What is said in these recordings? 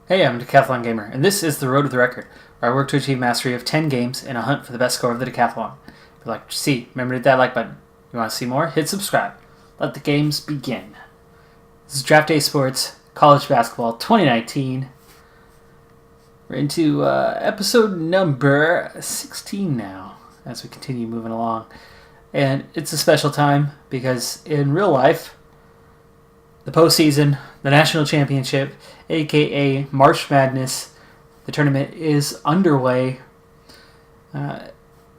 Hey, I'm Decathlon Gamer, and this is the Road to the Record, where I work to achieve mastery of 10 games in a hunt for the best score of the Decathlon. If you'd like to see, remember to hit that like button. If you want to see more, hit subscribe. Let the games begin. This is Draft Day Sports, College Basketball 2019. We're into episode number 16 now, as we continue moving along. And it's a special time, because in real life, the postseason, the national championship, aka March Madness, the tournament is underway. At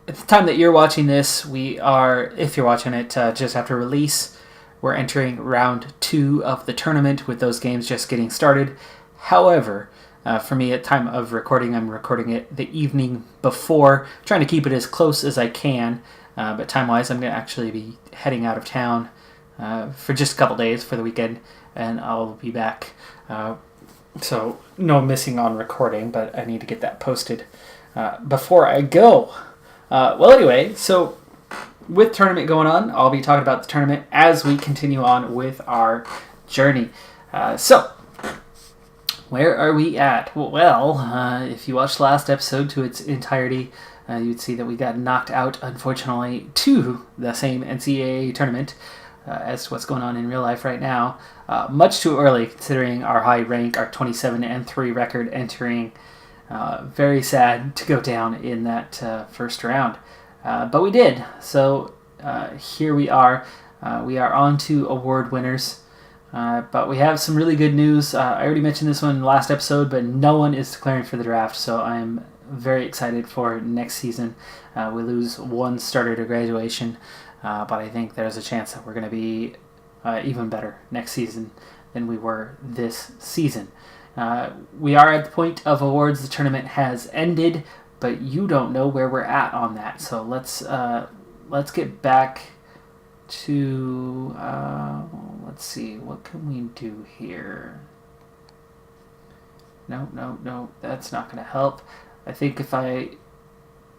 the time that you're watching this, we are, if you're watching it just after release, we're entering round 2 of the tournament with those games just getting started. However, for me at time of recording, I'm recording it the evening before, trying to keep it as close as I can. But time-wise, I'm going to actually be heading out of town for just a couple days for the weekend, and I'll be back. So no missing on recording, but I need to get that posted before I go. Anyway, so with tournament going on, I'll be talking about the tournament as we continue on with our journey. So where are we at? Well, if you watched last episode to its entirety, you'd see that we got knocked out, unfortunately, to the same NCAA tournament as to what's going on in real life right now. Much too early, considering our high rank, our 27-3 record entering. Very sad to go down in that first round. But we did. So here we are. We are on to award winners. But we have some really good news. I already mentioned this one in the last episode, but no one is declaring for the draft, so I'm very excited for next season. We lose one starter to graduation, but I think there's a chance that we're going to be even better next season than we were this season. We are at the point of awards. The tournament has ended, but you don't know where we're at on that. So let's get back to let's see, what can we do here? No, that's not going to help. I think if I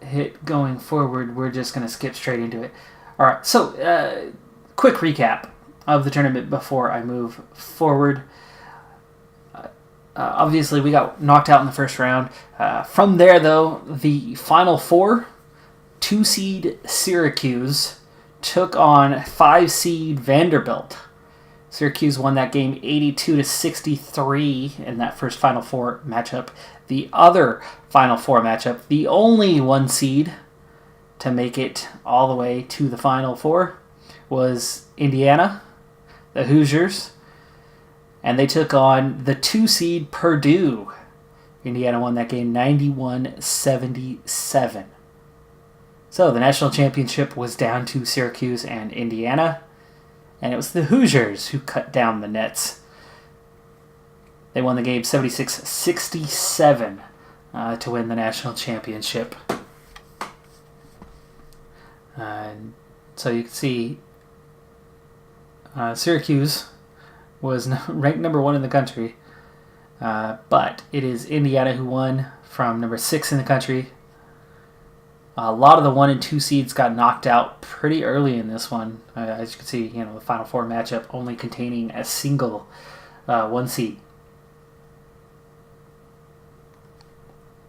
hit going forward, we're just going to skip straight into it. All right, so quick recap of the tournament before I move forward. Obviously, we got knocked out in the first round. From there, though, the Final Four, 2-seed Syracuse took on 5-seed Vanderbilt. Syracuse won that game 82-63 in that first Final Four matchup. The other Final Four matchup, the only 1 seed to make it all the way to the Final Four, was Indiana, the Hoosiers, and they took on the 2-seed Purdue. Indiana won that game 91-77. So the national championship was down to Syracuse and Indiana, and it was the Hoosiers who cut down the nets. They won the game 76-67 to win the national championship. So you can see Syracuse was ranked number 1 in the country, but it is Indiana who won from number 6 in the country. A lot of the 1 and 2 seeds got knocked out pretty early in this one. As you can see, the Final Four matchup only containing a single 1 seed.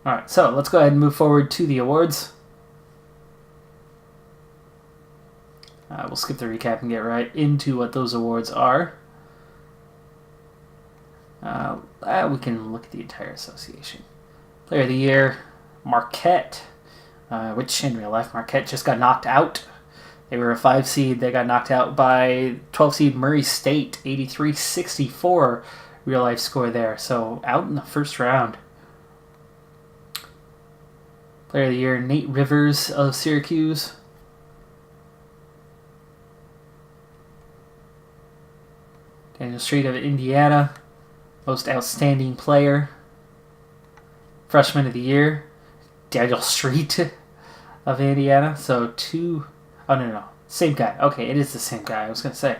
All right, so let's go ahead and move forward to the awards. We'll skip the recap and get right into what those awards are. We can look at the entire association. Player of the Year, Marquette, which in real life, Marquette just got knocked out. They were a 5 seed. They got knocked out by 12 seed Murray State, 83-64 real life score there. So out in the first round. Player of the Year, Nate Rivers of Syracuse. Daniel Street of Indiana, most outstanding player. Freshman of the Year, Daniel Street of Indiana. So same guy. Okay, it is the same guy. I was going to say.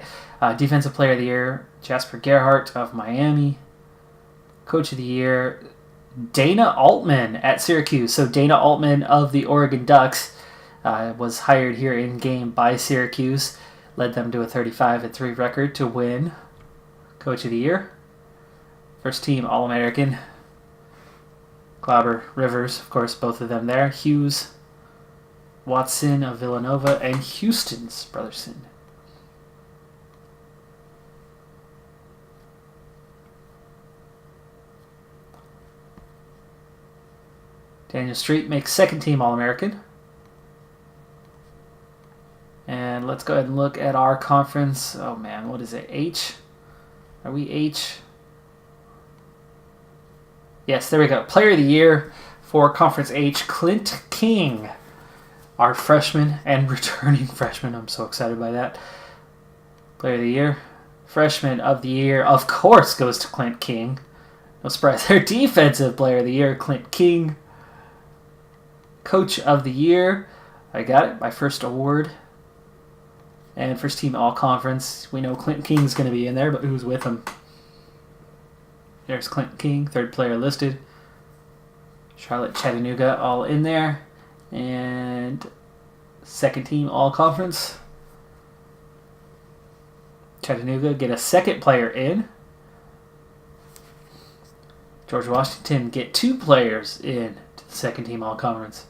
Defensive Player of the Year, Jasper Gerhardt of Miami. Coach of the Year, Dana Altman at Syracuse. So Dana Altman of the Oregon Ducks was hired here in game by Syracuse. Led them to a 35-3 record to win Coach of the Year. First team All-American, Glauber, Rivers, of course, both of them there. Hughes, Watson of Villanova, and Houston's Brotherson. Daniel Street makes second team All-American. And let's go ahead and look at our conference. Oh man, what is it? H? Are we H? Yes, there we go. Player of the Year for Conference H, Clint King. Our freshman and returning freshman. I'm so excited by that. Player of the Year. Freshman of the Year, of course, goes to Clint King. No surprise there. Defensive Player of the Year, Clint King. Coach of the Year. I got it. My first award. And first team all-conference. We know Clint King's going to be in there, but who's with him? There's Clint King, third player listed. Charlotte, Chattanooga, all in there. And second team all-conference. Chattanooga get a second player in. George Washington get 2 players in to the second team all-conference.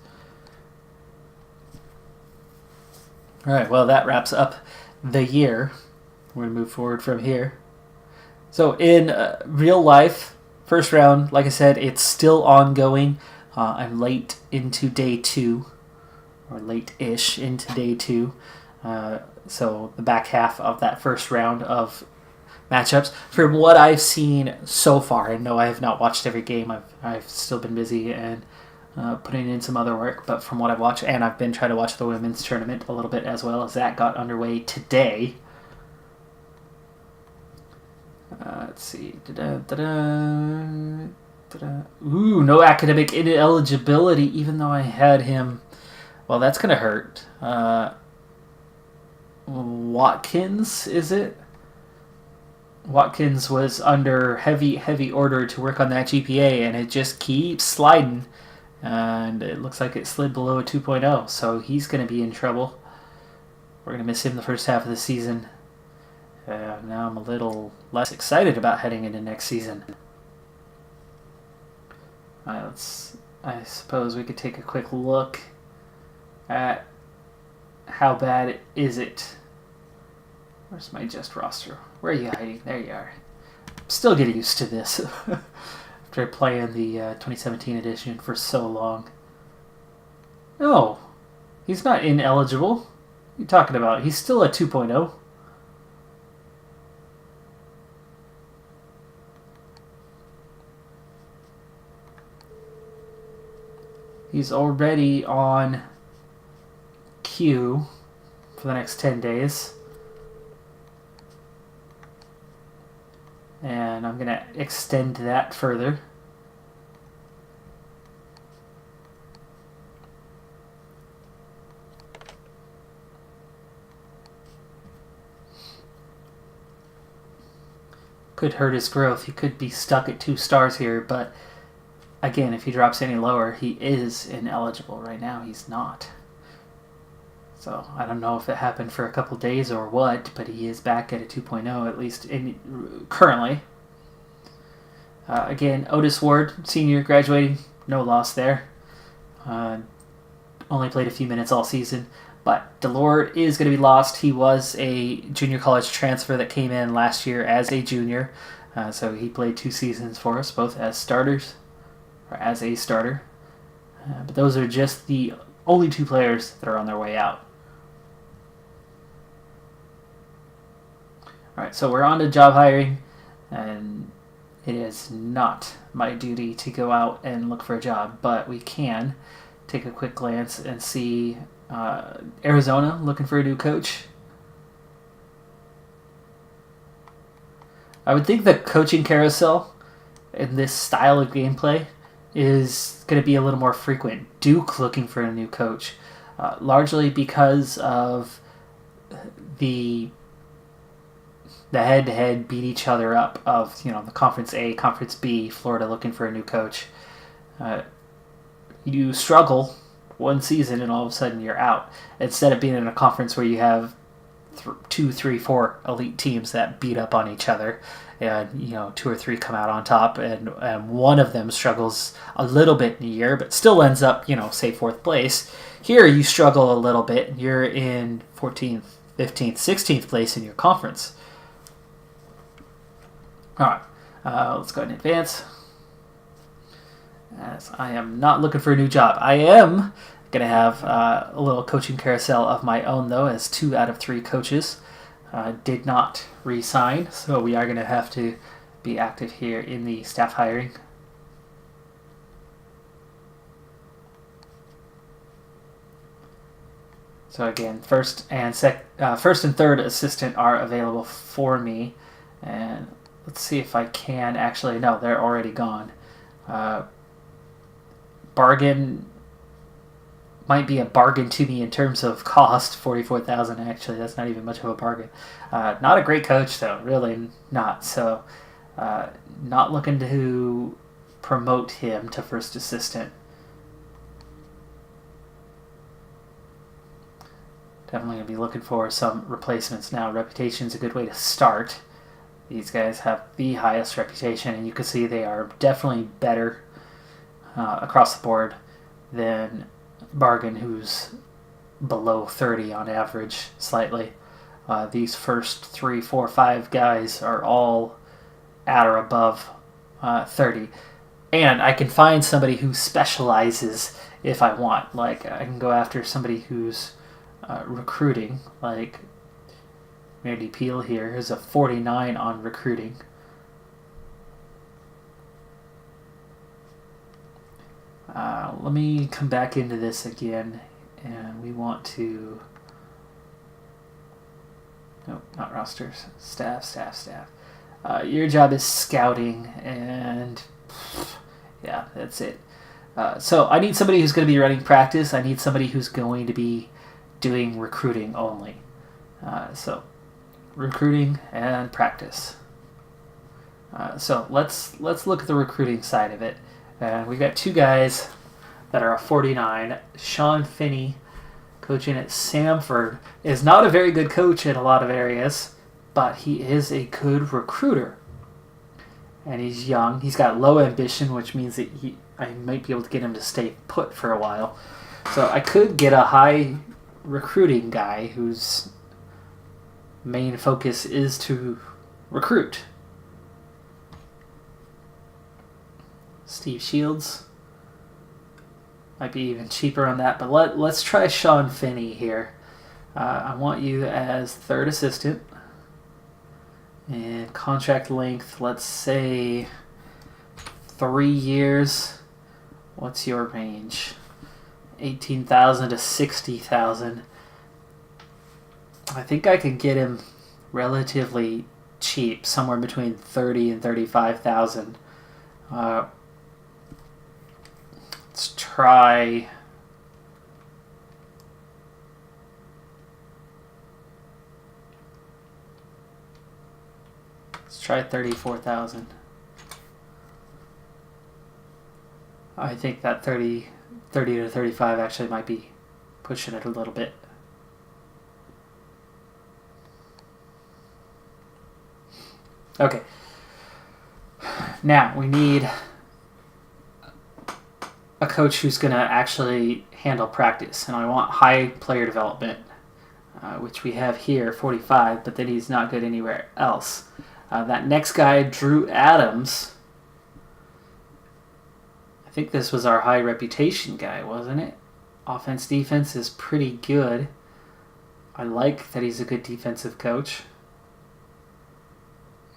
All right, well, that wraps up the year. We're going to move forward from here. So in real life, first round, like I said, it's still ongoing. I'm late into day 2, or late-ish into day 2. So the back half of that first round of matchups. From what I've seen so far, and no, I have not watched every game. I've still been busy and putting in some other work, but from what I've watched, and I've been trying to watch the women's tournament a little bit as well, as that got underway today. Let's see. Ooh, no academic ineligibility, even though I had him. Well, that's going to hurt. Watkins, is it? Watkins was under heavy order to work on that GPA, and it just keeps sliding. And it looks like it slid below a 2.0, so he's going to be in trouble. We're going to miss him the first half of the season. Now I'm a little less excited about heading into next season. I suppose we could take a quick look at how bad is it. Where's my just roster? Where are you hiding? There you are. I'm still getting used to this. After playing the 2017 edition for so long. No, he's not ineligible. What are you talking about? He's still a 2.0. He's already on queue for the next 10 days. And I'm going to extend that further. Could hurt his growth. He could be stuck at 2 stars here, but again, if he drops any lower, he is ineligible. Right now, he's not. So I don't know if it happened for a couple days or what, but he is back at a 2.0, at least currently. Again, Otis Ward, senior, graduating. No loss there. Only played a few minutes all season. But Delord is going to be lost. He was a junior college transfer that came in last year as a junior. So he played 2 seasons for us, both as starters, or as a starter. But those are just the only 2 players that are on their way out. Alright, so we're on to job hiring, and it is not my duty to go out and look for a job, but we can take a quick glance and see Arizona looking for a new coach. I would think the coaching carousel in this style of gameplay is going to be a little more frequent. Duke looking for a new coach, largely because of the head-to-head beat each other up of, the Conference A, Conference B, Florida looking for a new coach. You struggle one season and all of a sudden you're out. Instead of being in a conference where you have 2, 3, 4 elite teams that beat up on each other, and 2 or 3 come out on top, and one of them struggles a little bit in a year, but still ends up say 4th place. Here you struggle a little bit, and you're in 14th, 15th, 16th place in your conference. All right, let's go ahead and advance. As I am not looking for a new job. I am going to have a little coaching carousel of my own, though, as 2 out of 3 coaches did not re-sign. So we are going to have to be active here in the staff hiring. So again, first and third assistant are available for me. And let's see if I can actually... No, they're already gone. Bargain might be a bargain to me in terms of cost. 44,000 actually, that's not even much of a bargain. Not a great coach though, really not. So not looking to promote him to first assistant. Definitely going to be looking for some replacements now. Reputation's a good way to start. These guys have the highest reputation, and you can see they are definitely better across the board than Bargain, who's below 30 on average, slightly. These first 3, 4, 5 guys are all at or above 30. And I can find somebody who specializes if I want. Like, I can go after somebody who's recruiting, like Randy Peel here is a 49 on recruiting. Let me come back into this again, and we want to... Nope, not rosters. Staff. Your job is scouting, and yeah, that's it. So I need somebody who's going to be running practice. I need somebody who's going to be doing recruiting only. So recruiting and practice. So let's look at the recruiting side of it. And we've got 2 guys that are a 49. Sean Finney, coaching at Samford, is not a very good coach in a lot of areas, but he is a good recruiter. And he's young. He's got low ambition, which means that I might be able to get him to stay put for a while. So I could get a high recruiting guy whose main focus is to recruit. Steve Shields might be even cheaper on that, but let's try Sean Finney here. I want you as 3rd assistant, and contract length, let's say 3 years. What's your range? 18,000 to 60,000. I think I could get him relatively cheap, somewhere between 30 and 35,000. Let's try... Let's try 34,000. I think that 30 to 35 actually might be pushing it a little bit. Okay. Now we need a coach who's going to actually handle practice, and I want high player development, which we have here, 45, but then he's not good anywhere else. That next guy, Drew Adams, I think this was our high reputation guy, wasn't it? Offense, defense is pretty good. I like that he's a good defensive coach.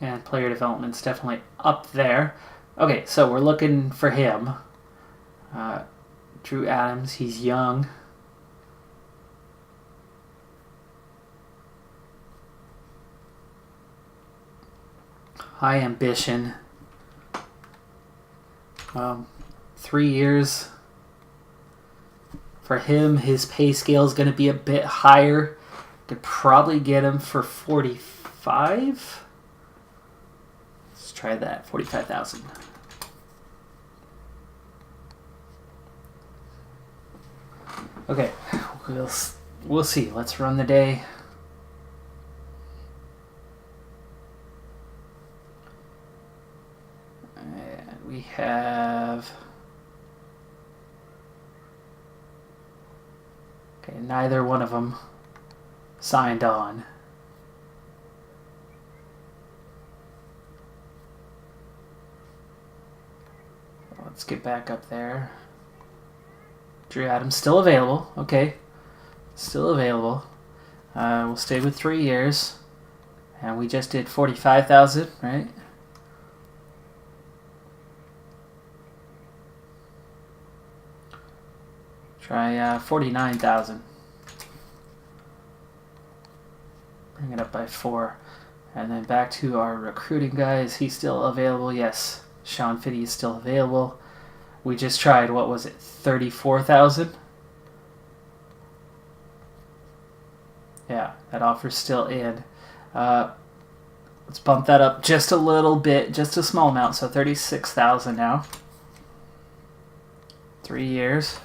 And player development's definitely up there. Okay, so we're looking for him. Drew Adams, he's young. High ambition. 3 years. For him, his pay scale is going to be a bit higher. Could probably get him for 45. Let's try that, 45,000. Okay, we'll see. Let's run the day. we have... Okay, neither one of them signed on. Let's get back up there. Drew Adams still available. Okay, still available. We'll stay with 3 years, and we just did 45,000, right? Try 49,000. Bring it up by 4, and then back to our recruiting guy. Is he still available? Yes, Sean Fitty is still available. We just tried, what was it, 34,000? Yeah, that offer's still in. Let's bump that up just a little bit, just a small amount, so 36,000 now. 3 years.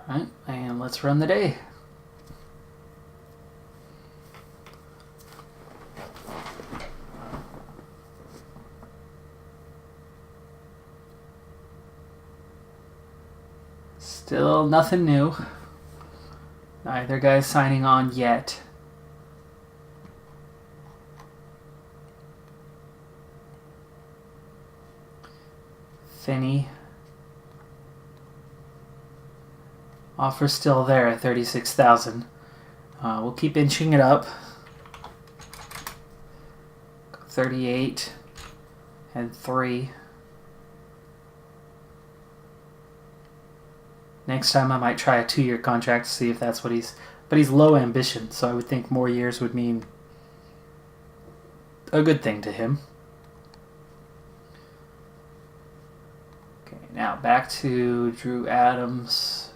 Alright, and let's run the day. Still nothing new. Neither guy's signing on yet. Finney. Offer still there at 36,000. We'll keep inching it up. 38 and 3. Next time I might try a 2-year contract to see if that's what he's... But he's low ambition, so I would think more years would mean a good thing to him. Okay, now back to Drew Adams.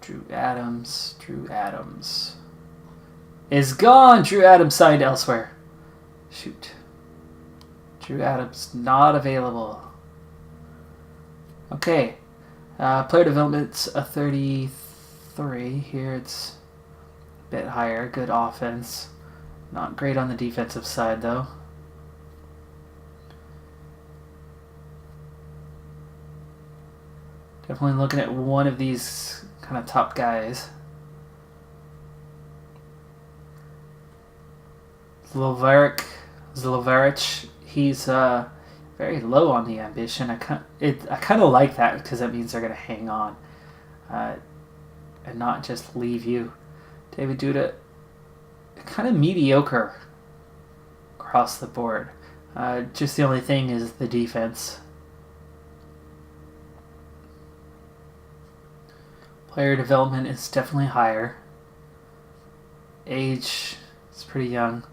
Drew Adams is gone. Drew Adams signed elsewhere. Shoot. Drew Adams not available. Okay. Player development's a 33. Here it's a bit higher. Good offense. Not great on the defensive side, though. Definitely looking at one of these kind of top guys. Zlovarich, he's very low on the ambition. I kind of like that because that means they're going to hang on and not just leave you. David Duda, kind of mediocre across the board. Just the only thing is the defense. Player development is definitely higher. Age is pretty young.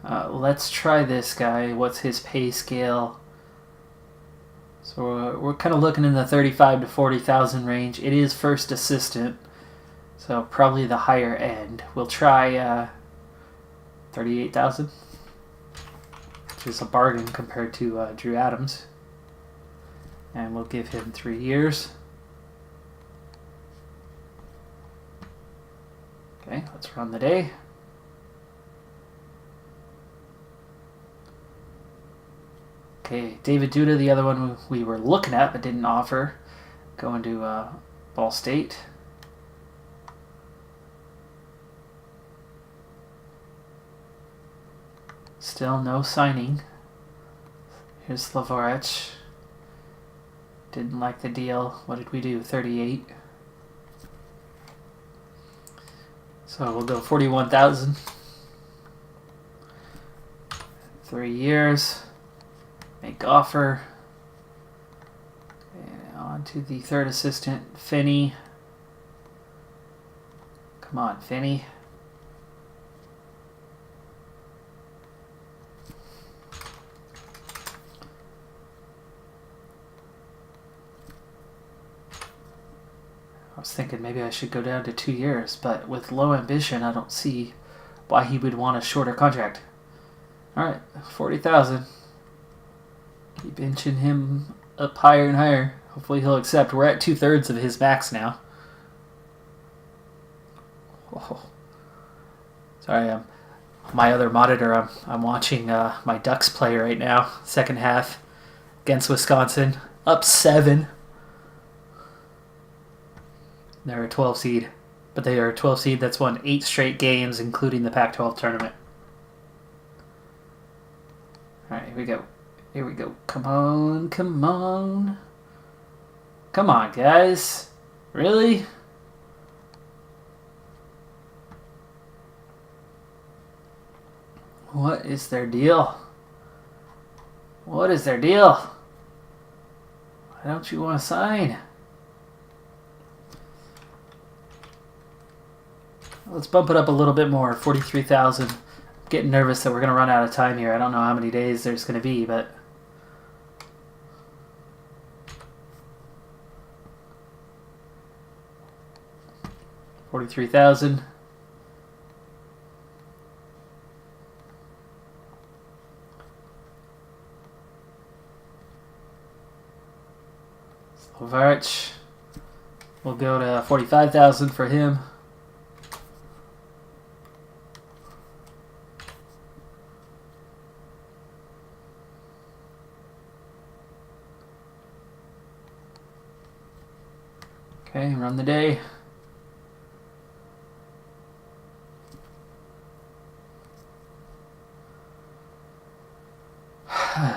Let's try this guy. What's his pay scale? So we're kind of looking in the 35 to 40,000 range. It is first assistant, so probably the higher end. We'll try 38,000, which is a bargain compared to Drew Adams. And we'll give him 3 years. Okay, let's run the day. Okay, David Duda, the other one we were looking at but didn't offer, going to Ball State. Still no signing. Here's Slavorich. Didn't like the deal. What did we do? 38. So we'll go 41,000. 3 years. Make offer. And on to the third assistant, Finney. Come on, Finney. I was thinking maybe I should go down to 2 years, but with low ambition, I don't see why he would want a shorter contract. All right, 40,000. Keep inching him up higher and higher. Hopefully he'll accept. We're at 2/3 of his max now. Whoa. Sorry, my other monitor, I'm watching my Ducks play right now, second half against Wisconsin, up 7. They're a 12 seed, but they are a 12 seed that's won 8 straight games, including the Pac-12 tournament. All right, here we go. Here we go. Come on, come on. Come on, guys. Really? What is their deal? What is their deal? Why don't you want to sign? Let's bump it up a little bit more. 43,000. Getting nervous that we're going to run out of time here. I don't know how many days there's going to be, but 43,000. Slovarich. We'll go to 45,000 for him. Okay, run the day.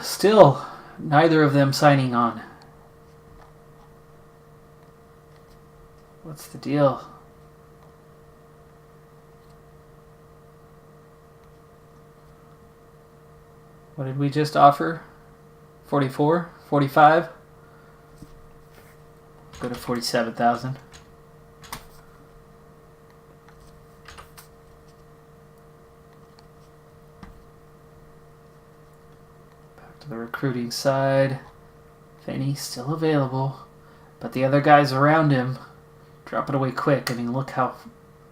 Still, neither of them signing on. What's the deal? What did we just offer? 44? 45? Go to 47,000. Back to the recruiting side. Finney still available, but the other guys around him drop it away quick. I mean, look how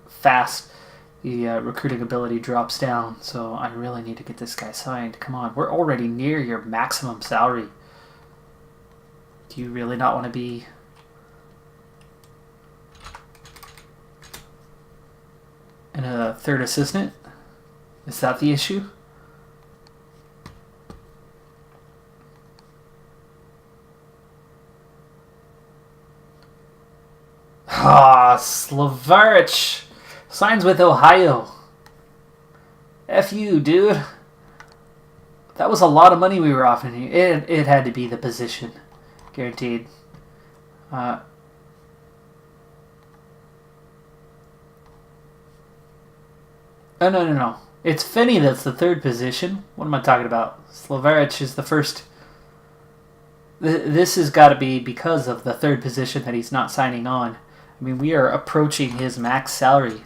fast the recruiting ability drops down. So I really need to get this guy signed. Come on, we're already near your maximum salary. Do you really not want to be and a third assistant? Is that the issue? Ah, Slovarich signs with Ohio. F you, dude. That was a lot of money we were offering you. It had to be the position. Guaranteed. Oh, no. It's Finney that's the third position. What am I talking about? Slovarich is the first. This has got to be because of the third position that he's not signing on. I mean, we are approaching his max salary.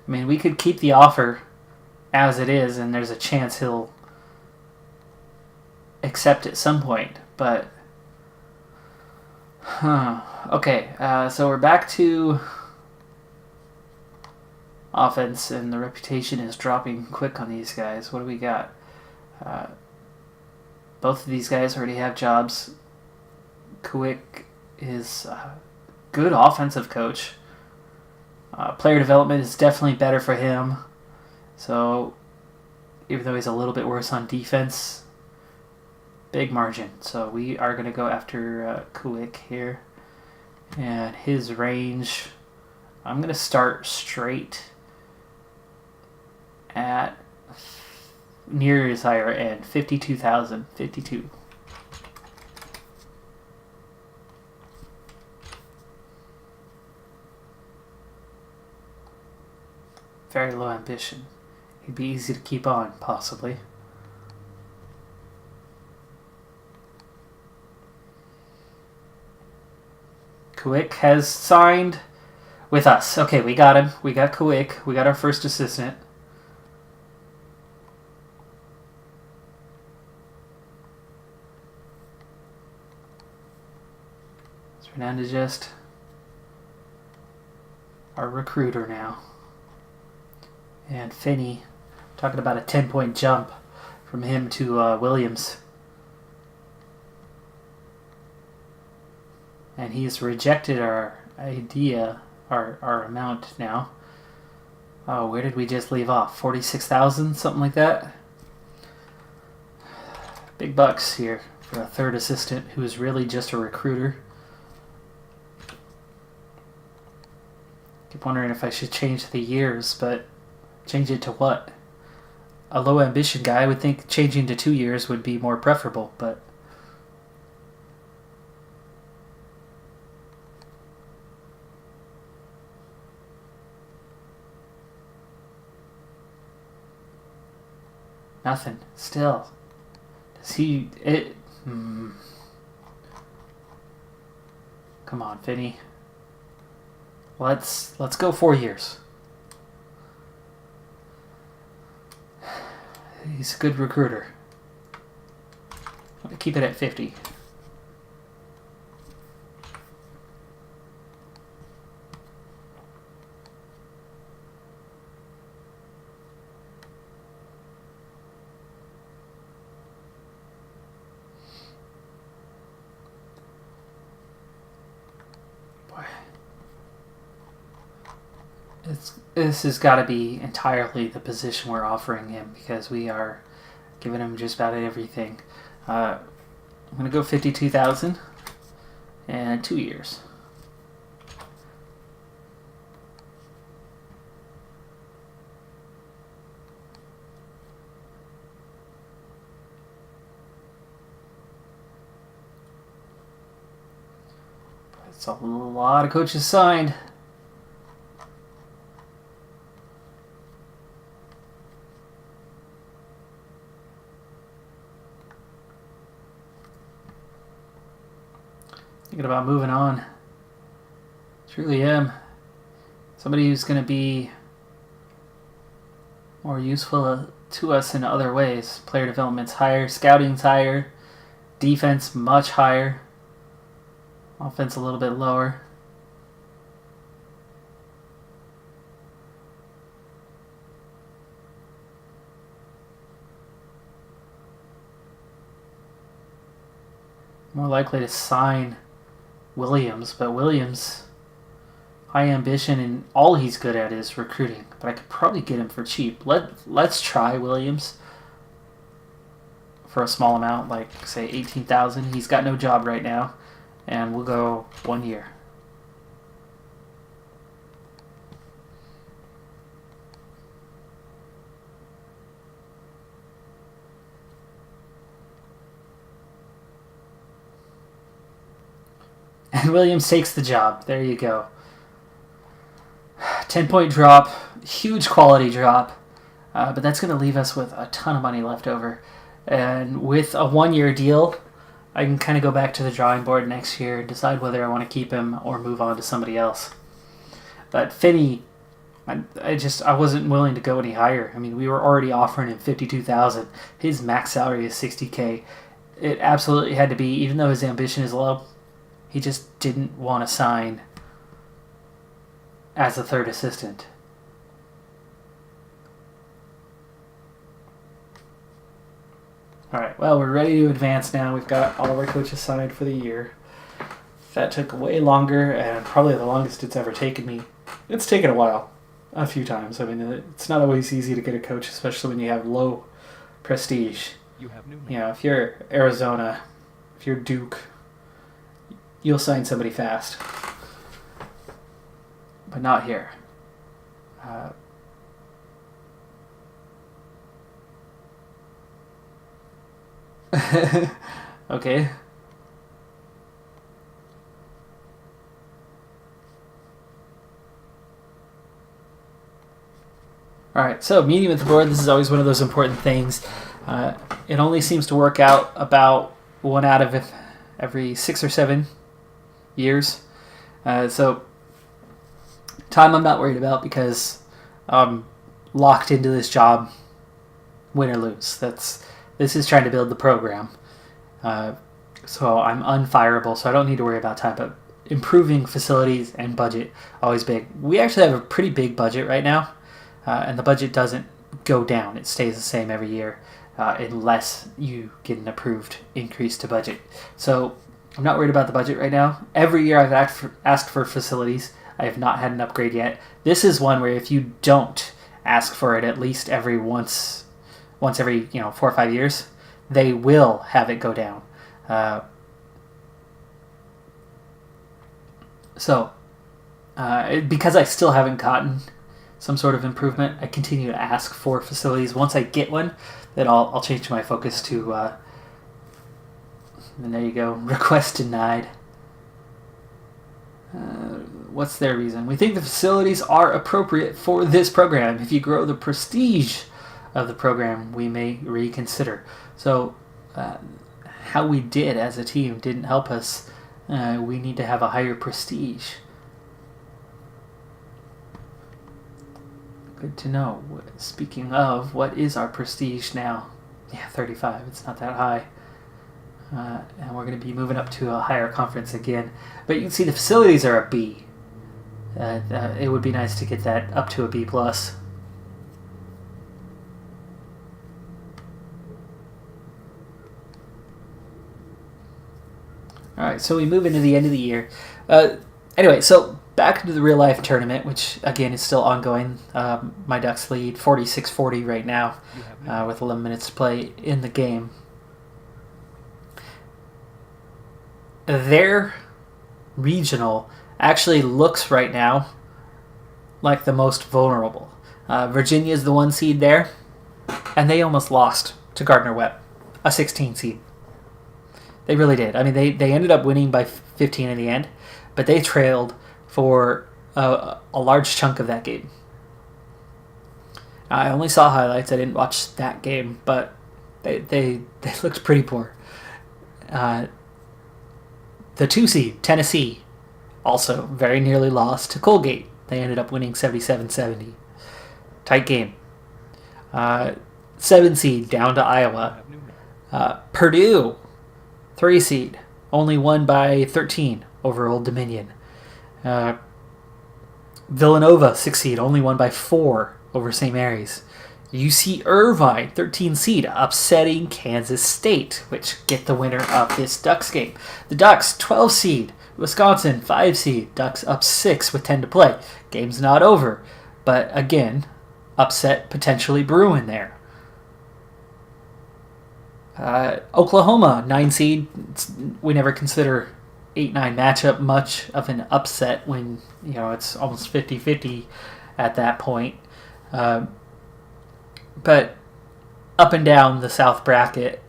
I mean, we could keep the offer as it is, and there's a chance he'll accept at some point, but okay, so we're back to offense, and the reputation is dropping quick on these guys. What do we got? Both of these guys already have jobs. Kuick is a good offensive coach. Player development is definitely better for him. So even though he's a little bit worse on defense, big margin. So we are going to go after Kuick here. And his range, I'm going to start straight at near his higher end, 52,000, 52. Very low ambition. He'd be easy to keep on, possibly. Kuick has signed with us. Okay, we got him. We got Kuick. We got our first assistant. Is Fernandez just our recruiter now? And Finney, talking about a 10-point jump from him to Williams. and he's rejected our idea, our amount now. Oh, where did we just leave off? 46,000, something like that. Big bucks here for a third assistant who is really just a recruiter. Keep wondering if I should change the years, but change it to what? A low ambition guy would think changing to 2 years would be more preferable, but nothing. Still. Does he... Come on, Finney. Let's go 4 years. He's a good recruiter. I'm going to keep it at 50. This has got to be entirely the position we're offering him, because we are giving him just about everything. I'm going to go 52,000 and 2 years. It's a lot of coaches signed. Thinking about moving on. Truly am. Somebody who's going to be more useful to us in other ways. Player development's higher, scouting's higher, defense much higher, offense a little bit lower. More likely to sign Williams, but Williams, high ambition, and all he's good at is recruiting. But I could probably get him for cheap. Let's try Williams for a small amount, like say 18,000. He's got no job right now, and we'll go 1 year. And Williams takes the job. There you go. 10-point drop. Huge quality drop. But that's going to leave us with a ton of money left over. And with a 1-year deal, I can kind of go back to the drawing board next year and decide whether I want to keep him or move on to somebody else. But Finney, I wasn't willing to go any higher. I mean, we were already offering him 52,000. His max salary is 60K. It absolutely had to be, even though his ambition is low, he just didn't want to sign as a third assistant. Alright, well, we're ready to advance now. We've got all of our coaches signed for the year. That took way longer, and probably the longest it's ever taken me. It's taken a while, a few times. I mean, it's not always easy to get a coach, especially when you have low prestige. You know, if you're Arizona, if you're Duke, you'll sign somebody fast. But not here. Okay. Alright, so meeting with the board, this is always one of those important things. It only seems to work out about 1 out of every 6 or 7 years. So time I'm not worried about, because I'm locked into this job, win or lose. This is trying to build the program. So I'm unfireable, so I don't need to worry about time. But improving facilities and budget, always big. We actually have a pretty big budget right now, and the budget doesn't go down. It stays the same every year, unless you get an approved increase to budget. So I'm not worried about the budget right now. Every year I've asked for facilities. I have not had an upgrade yet. This is one where if you don't ask for it at least every once every 4 or 5 years, they will have it go down. Because I still haven't gotten some sort of improvement, I continue to ask for facilities. Once I get one, then I'll change my focus to. And there you go. Request denied. What's their reason? We think the facilities are appropriate for this program. If you grow the prestige of the program, we may reconsider. So, how we did as a team didn't help us. We need to have a higher prestige. Good to know. Speaking of, what is our prestige now? Yeah, 35. It's not that high. And we're going to be moving up to a higher conference again. But you can see the facilities are a B. It would be nice to get that up to a B+. Alright, so we move into the end of the year. Anyway, so back into the real-life tournament, which, again, is still ongoing. My Ducks lead 46-40 right now, with 11 minutes to play in the game. Their regional actually looks right now like the most vulnerable. Virginia is the 1 seed there, and they almost lost to Gardner-Webb, a 16 seed. They really did. I mean, they ended up winning by 15 in the end, but they trailed for a large chunk of that game. I only saw highlights. I didn't watch that game, but they looked pretty poor. The 2 seed, Tennessee, also very nearly lost to Colgate. They ended up winning 77-70. Tight game. 7 seed down to Iowa. Purdue, 3 seed, only won by 13 over Old Dominion. Villanova, 6 seed, only won by 4 over St. Mary's. UC Irvine, 13 seed, upsetting Kansas State, which get the winner of this Ducks game. The Ducks, 12 seed, Wisconsin, 5 seed, Ducks up 6 with 10 to play. Game's not over, but again, upset potentially brewing there. Oklahoma, 9 seed, we never consider 8-9 matchup much of an upset when it's almost 50-50 at that point. But up and down the South bracket,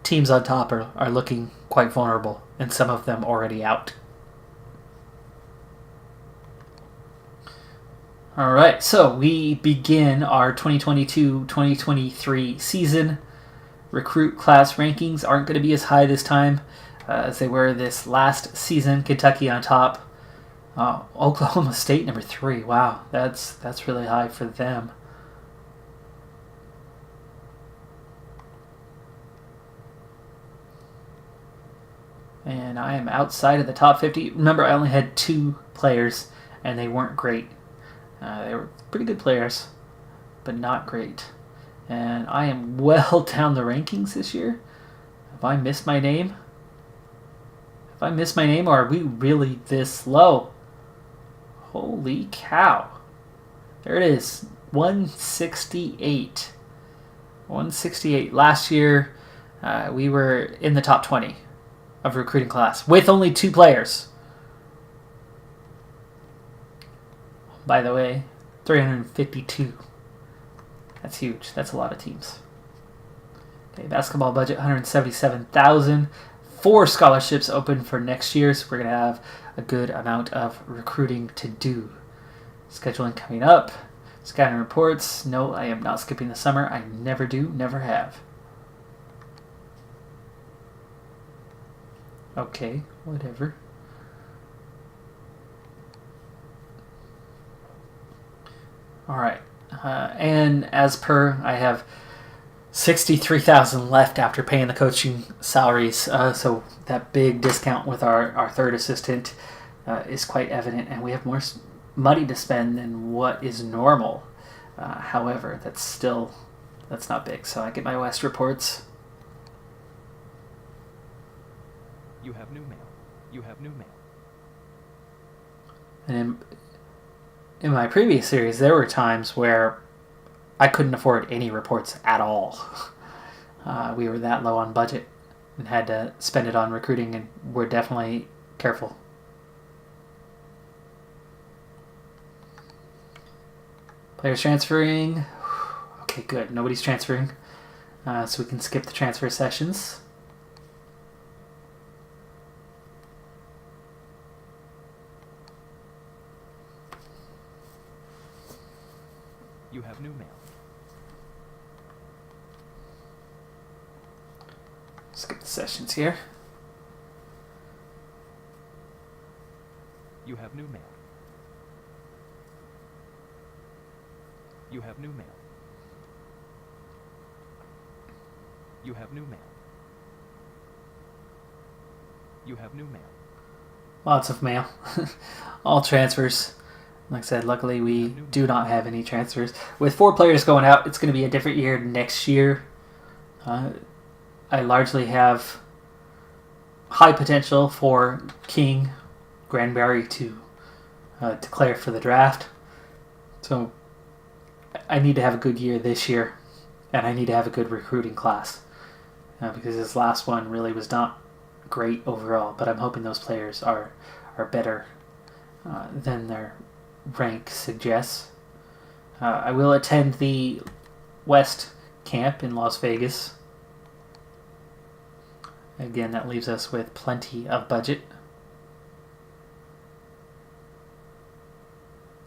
teams on top are looking quite vulnerable, and some of them already out. All right, so we begin our 2022-2023 season. Recruit class rankings aren't going to be as high this time as they were this last season. Kentucky on top. Oklahoma State number 3. Wow, that's really high for them. And I am outside of the top 50. Remember, I only had 2 players, and they weren't great. They were pretty good players, but not great. And I am well down the rankings this year. Have I missed my name? Or are we really this low? Holy cow. There it is. 168. 168. Last year, we were in the top 20 of recruiting class with only 2 players. By the way, 352. That's huge. That's a lot of teams. Okay, basketball budget, $177,000. 4 scholarships open for next year, so we're going to have a good amount of recruiting to do. Scheduling coming up. Scouting reports. No, I am not skipping the summer. I never do, never have. Okay, whatever. All right. And as per, I have $63,000 left after paying the coaching salaries. So that big discount with our third assistant is quite evident, and we have more money to spend than what is normal. However, that's not big. So I get my West reports. You have new mail. You have new mail. And in my previous series, there were times where I couldn't afford any reports at all. We were that low on budget and had to spend it on recruiting, and we're definitely careful. Players transferring. Okay, good. Nobody's transferring. So we can skip the transfer sessions. You have new mail. Skip the sessions here. You have new mail. You have new mail. You have new mail. You have new mail. Lots of mail. All transfers. Like I said, luckily we do not have any transfers. With 4 players going out, it's going to be a different year next year. I largely have high potential for King Granberry to declare for the draft. So I need to have a good year this year, and I need to have a good recruiting class. Because this last one really was not great overall, but I'm hoping those players are better than their rank suggests. I will attend the West camp in Las Vegas. Again, that leaves us with plenty of budget.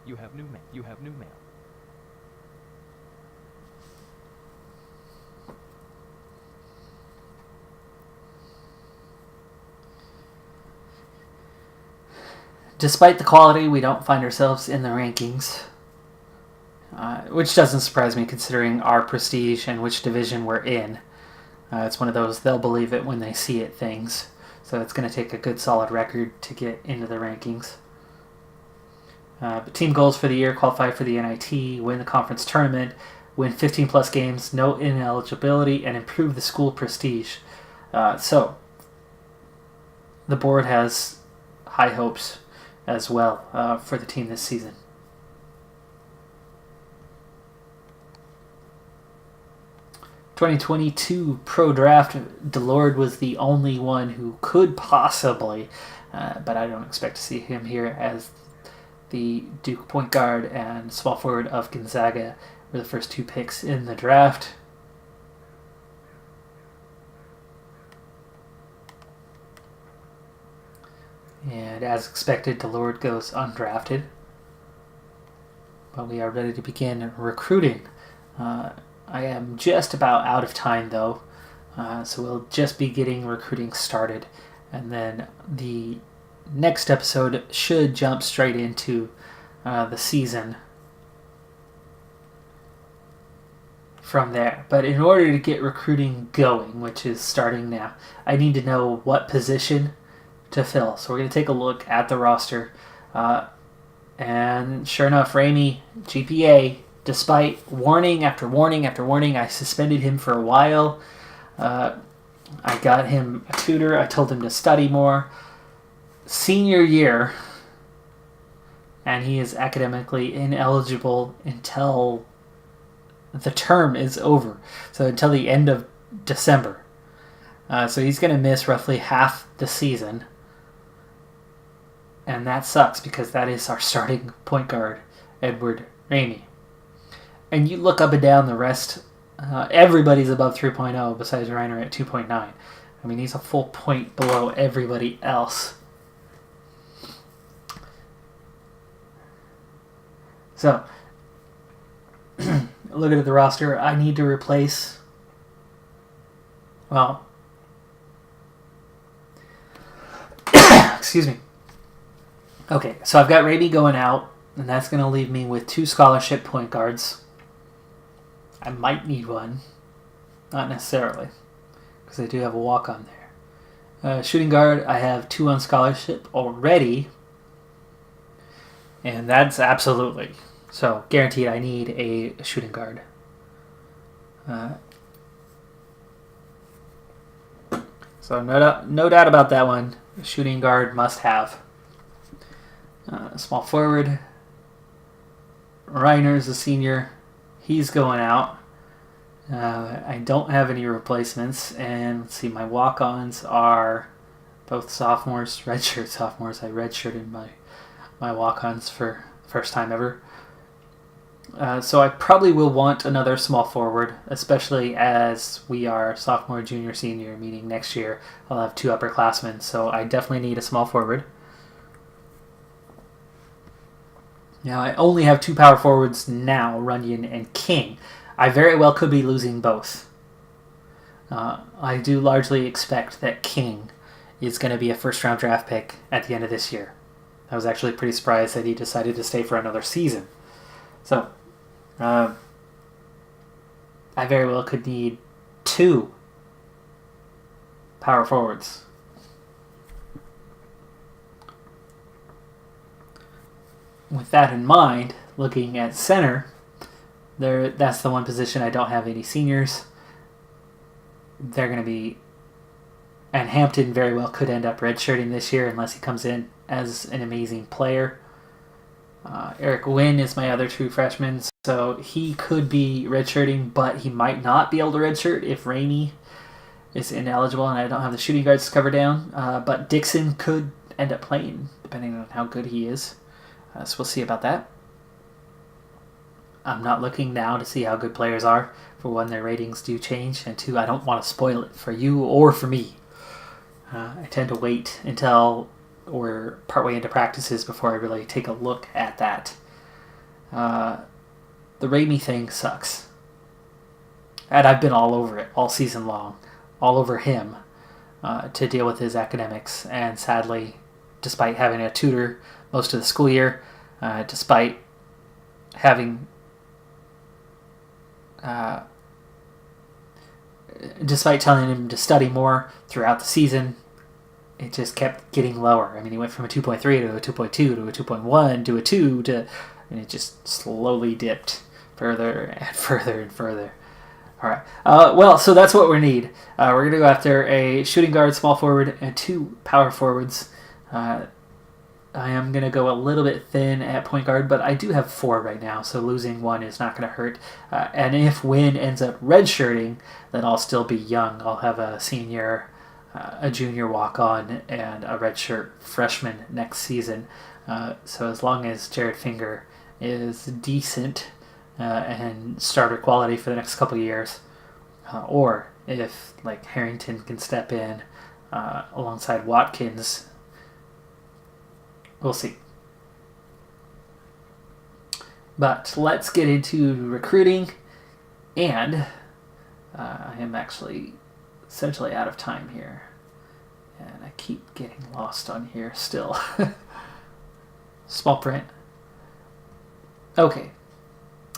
You have new mail. You have new mail. Despite the quality, we don't find ourselves in the rankings, which doesn't surprise me considering our prestige and which division we're in. It's one of those they'll believe it when they see it things. So it's going to take a good solid record to get into the rankings. But team goals for the year: qualify for the NIT, win the conference tournament, win 15 plus games, no ineligibility, and improve the school prestige. So the board has high hopes as well for the team this season. (2022) Pro Draft, Delord was the only one who could possibly, but I don't expect to see him here, as the Duke point guard and small forward of Gonzaga were the first 2 picks in the draft. And as expected, Delord goes undrafted. But we are ready to begin recruiting. I am just about out of time, though. So we'll just be getting recruiting started. And then the next episode should jump straight into the season from there. But in order to get recruiting going, which is starting now, I need to know what position to fill. So we're going to take a look at the roster. And sure enough, Ramey, GPA, despite warning after warning after warning, I suspended him for a while. I got him a tutor. I told him to study more. Senior year, and he is academically ineligible until the term is over. So until the end of December. So he's going to miss roughly half the season. And that sucks because that is our starting point guard, Edward Ramey. And you look up and down the rest, everybody's above 3.0 besides Reiner at 2.9. I mean, he's a full point below everybody else. So, looking at the roster, I need to replace, well, excuse me. Okay, so I've got Ramey going out, and that's going to leave me with 2 scholarship point guards. I might need one. Not necessarily, because I do have a walk-on there. Shooting guard, I have 2 on scholarship already, and that's absolutely. So, guaranteed I need a shooting guard. So So no doubt about that one. Shooting guard must have. Small forward. Reiner's a senior. He's going out. I don't have any replacements. And let's see, my walk-ons are both sophomores, redshirt sophomores. I redshirted my walk-ons for the first time ever. So I probably will want another small forward, especially as we are sophomore, junior, senior, meaning next year I'll have 2 upperclassmen. So I definitely need a small forward. Now I only have 2 power forwards now, Runyon and King. I very well could be losing both. I do largely expect that King is going to be a first-round draft pick at the end of this year. I was actually pretty surprised that he decided to stay for another season. So, I very well could need 2 power forwards. With that in mind, looking at center, that's the one position I don't have any seniors. They're going to be... And Hampton very well could end up redshirting this year unless he comes in as an amazing player. Eric Wynn is my other true freshman, so he could be redshirting, but he might not be able to redshirt if Ramey is ineligible and I don't have the shooting guards to cover down. But Dixon could end up playing, depending on how good he is. So we'll see about that. I'm not looking now to see how good players are. For one, their ratings do change, and 2, I don't want to spoil it for you or for me. I tend to wait until we're partway into practices before I really take a look at that. The Ramey thing sucks. And I've been all over it all season long. All over him to deal with his academics. And sadly, despite having a tutor most of the school year, despite having... despite telling him to study more throughout the season, it just kept getting lower. I mean, he went from a 2.3 to a 2.2 to a 2.1 to a 2 to... And it just slowly dipped further and further and further. All right. Well, so that's what we need. We're going to go after a shooting guard, small forward, and 2 power forwards. I am going to go a little bit thin at point guard, but I do have 4 right now, so losing 1 is not going to hurt. And if Wynn ends up redshirting, then I'll still be young. I'll have a senior, a junior walk-on, and a redshirt freshman next season. So as long as Jared Finger is decent and starter quality for the next couple of years, or if like Harrington can step in alongside Watkins, we'll see. But let's get into recruiting, and I am actually essentially out of time here, and I keep getting lost on here still. Small print. Okay.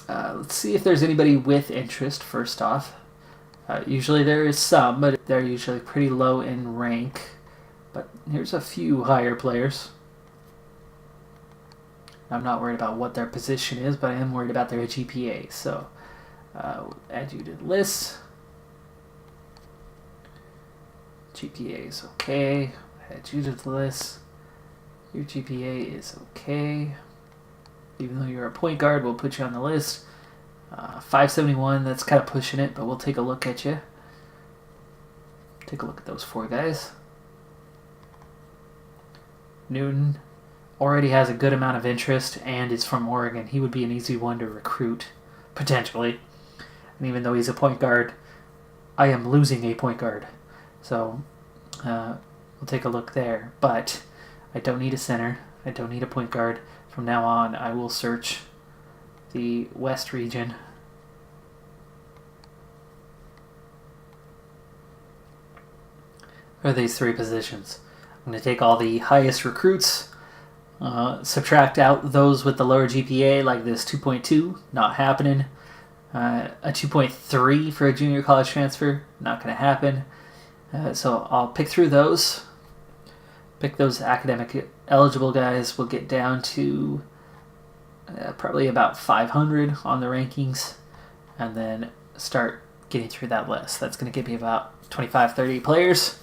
Let's see if there's anybody with interest first off. Usually there is some, but they're usually pretty low in rank. But here's a few higher players. I'm not worried about what their position is, but I am worried about their GPA. So, add you to the list. GPA is okay. Add you to the list. Your GPA is okay. Even though you're a point guard, we'll put you on the list. 571, that's kind of pushing it, but we'll take a look at you. Take a look at those 4 guys. Newton already has a good amount of interest and is from Oregon. He would be an easy one to recruit, potentially. And even though he's a point guard, I am losing a point guard. So we'll take a look there. But I don't need a center. I don't need a point guard. From now on, I will search the West region. For these 3 positions. I'm going to take all the highest recruits, subtract out those with the lower GPA, like this 2.2, not happening. A 2.3 for a junior college transfer, not going to happen. So I'll pick through those. Pick those academic eligible guys. We'll get down to probably about 500 on the rankings, and then start getting through that list. That's going to give me about 25, 30 players.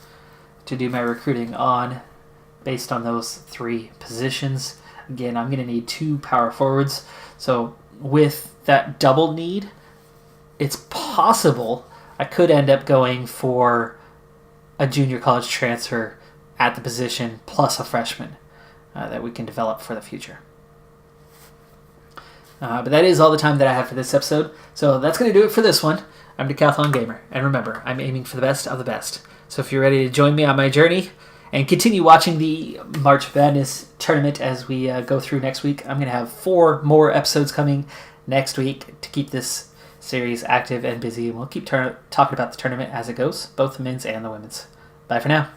to do my recruiting on based on those 3 positions. Again, I'm going to need 2 power forwards. So with that double need, it's possible I could end up going for a junior college transfer at the position plus a freshman that we can develop for the future. But that is all the time that I have for this episode. So that's going to do it for this one. I'm Decathlon Gamer. And remember, I'm aiming for the best of the best. So if you're ready to join me on my journey and continue watching the March Madness tournament as we go through next week, I'm going to have 4 more episodes coming next week to keep this series active and busy. And we'll keep talking about the tournament as it goes, both the men's and the women's. Bye for now.